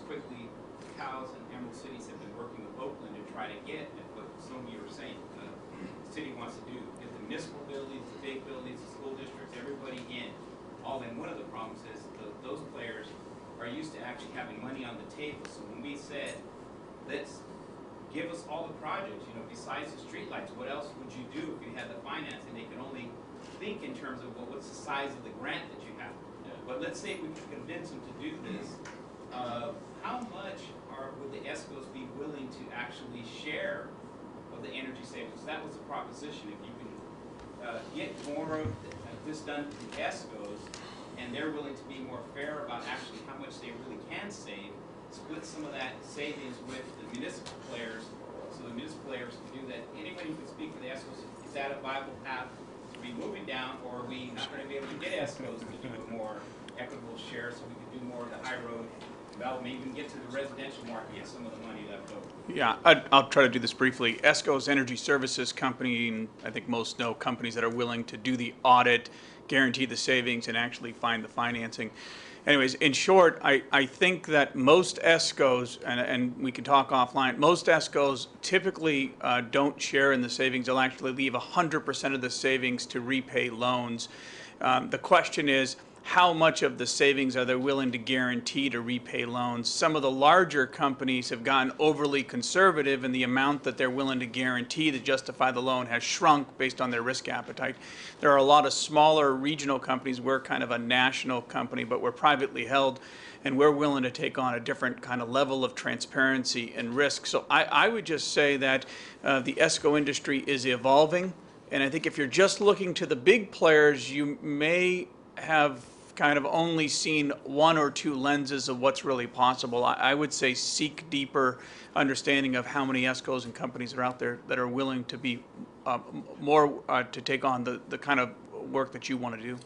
quickly, Cows and Emerald Cities have been working with Oakland to try to get at what some of you were saying the city wants to do. Get the municipal buildings, the big buildings, the school districts, everybody in. All in. One of the problems is those players are used to actually having money on the table. So when we said, let's give us all the projects, you know, besides the streetlights, what else would you do if you had the financing? They can only think in terms of, well, what's the size of the grant that you have? Yeah. But let's say we could convince them to do this. How much would the ESCOs be willing to actually share of the energy savings? That was the proposition. If you can get more of this done through ESCOs, and they're willing to be more fair about actually how much they really can save, split some of that savings with the municipal players, so the municipal players can do that. Anybody who can speak for the ESCOs, is that a viable path to be moving down, or are we not going to be able to get ESCOs to do a more equitable share so we can do more of the high road development, even get to the residential market, get some of the money left over? Yeah, I'll try to do this briefly. ESCO's Energy Services Company, and I think most know companies that are willing to do the audit, guarantee the savings, and actually find the financing. Anyways, in short, I think that most ESCOs, and we can talk offline, most ESCOs typically don't share in the savings. They'll actually leave 100% of the savings to repay loans. The question is, how much of the savings are they willing to guarantee to repay loans? Some of the larger companies have gotten overly conservative, and the amount that they're willing to guarantee to justify the loan has shrunk based on their risk appetite. There are a lot of smaller regional companies. We're kind of a national company, but we're privately held, and we're willing to take on a different kind of level of transparency and risk. So I would just say that the ESCO industry is evolving, and I think if you're just looking to the big players, you may have kind of only seen one or two lenses of what's really possible. I would say seek deeper understanding of how many ESCOs and companies are out there that are willing to be more to take on the kind of work that you want to do.